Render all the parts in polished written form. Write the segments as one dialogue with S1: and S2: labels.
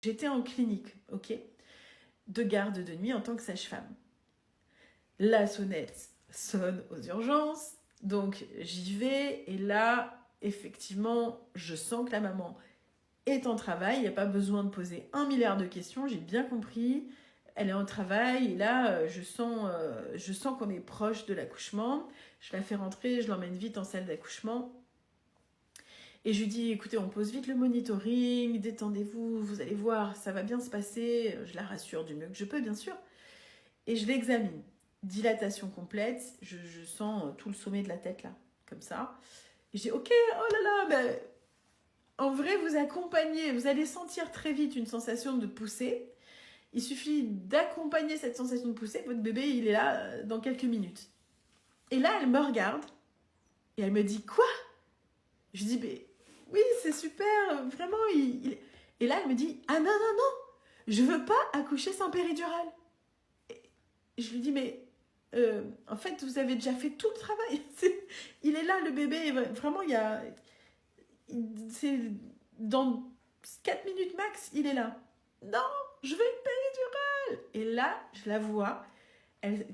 S1: J'étais en clinique, ok, de garde de nuit en tant que sage-femme. La sonnette sonne aux urgences, donc j'y vais et là, effectivement, je sens que la maman est en travail, il n'y a pas besoin de poser 1 milliard de questions, j'ai bien compris. Elle est en travail et là, je sens qu'on est proche de l'accouchement. Je la fais rentrer, je l'emmène vite en salle d'accouchement. Et je lui dis, écoutez, on pose vite le monitoring, détendez-vous, vous allez voir, ça va bien se passer. Je la rassure du mieux que je peux, bien sûr. Et je l'examine. Dilatation complète, je sens tout le sommet de la tête là, comme ça. Et je dis, ok, oh là là, ben, en vrai, vous accompagnez, vous allez sentir très vite une sensation de poussée. Il suffit d'accompagner cette sensation de poussée, votre bébé, il est là dans quelques minutes. Et là, elle me regarde et elle me dit, quoi? Je dis, mais oui, c'est super, vraiment. Et là, elle me dit, ah non, non, non, je veux pas accoucher sans péridurale. Et je lui dis, mais en fait, vous avez déjà fait tout le travail. Il est là, le bébé, vraiment, c'est dans 4 minutes max, il est là. Non, je veux une péridurale. Et là, je la vois, elle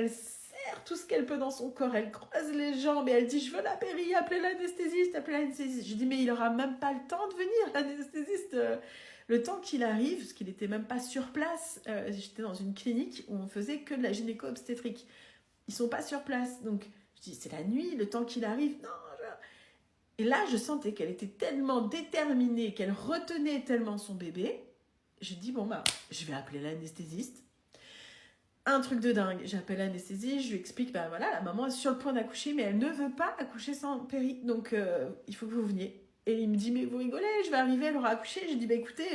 S1: serre tout ce qu'elle peut dans son corps, elle croise les jambes et elle dit, je veux la péri, appelez l'anesthésiste, appelez l'anesthésiste. Je dis, mais il aura même pas le temps de venir, l'anesthésiste. Le temps qu'il arrive, parce qu'il n'était même pas sur place, j'étais dans une clinique où on faisait que de la gynéco-obstétrique. Ils sont pas sur place, donc je dis, c'est la nuit, le temps qu'il arrive, non. Et là, je sentais qu'elle était tellement déterminée, qu'elle retenait tellement son bébé. Je dis, bon, bah, je vais appeler l'anesthésiste. Un truc de dingue, j'appelle l'anesthésiste, je lui explique, bah voilà, la maman est sur le point d'accoucher, mais elle ne veut pas accoucher sans péri, donc il faut que vous veniez. Et il me dit, mais vous rigolez, je vais arriver, elle aura accouché. J'ai dit, bah écoutez,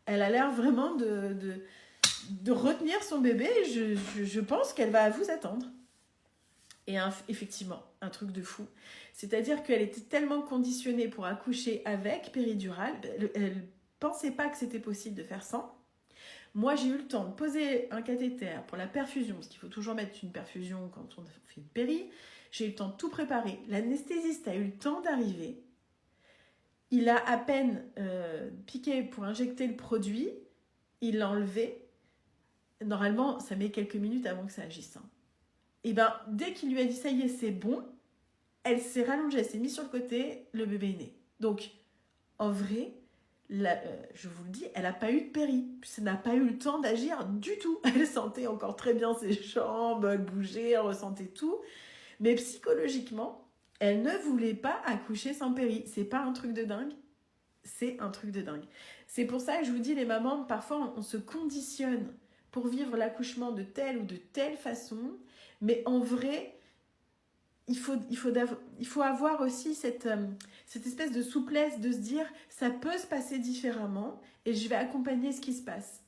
S1: elle a l'air vraiment de retenir son bébé, je pense qu'elle va vous attendre. Et effectivement, un truc de fou. C'est-à-dire qu'elle était tellement conditionnée pour accoucher avec péridurale, elle ne pensait pas que c'était possible de faire sans. Moi, j'ai eu le temps de poser un cathéter pour la perfusion, parce qu'il faut toujours mettre une perfusion quand on fait une péri. J'ai eu le temps de tout préparer. L'anesthésiste a eu le temps d'arriver. Il a à peine piqué pour injecter le produit. Il l'a enlevé. Normalement, ça met quelques minutes avant que ça agisse. Et ben, dès qu'il lui a dit ça y est, c'est bon, elle s'est rallongée, elle s'est mise sur le côté, le bébé est né. Donc, en vrai, je vous le dis, elle n'a pas eu de péri. Elle n'a pas eu le temps d'agir du tout. Elle sentait encore très bien ses jambes, elle bougeait, elle ressentait tout. Mais psychologiquement, elle ne voulait pas accoucher sans péri. C'est pas un truc de dingue. C'est un truc de dingue. C'est pour ça que je vous dis, les mamans, parfois, on se conditionne pour vivre l'accouchement de telle ou de telle façon. Mais en vrai, il faut avoir aussi cette espèce de souplesse de se dire ça peut se passer différemment et je vais accompagner ce qui se passe.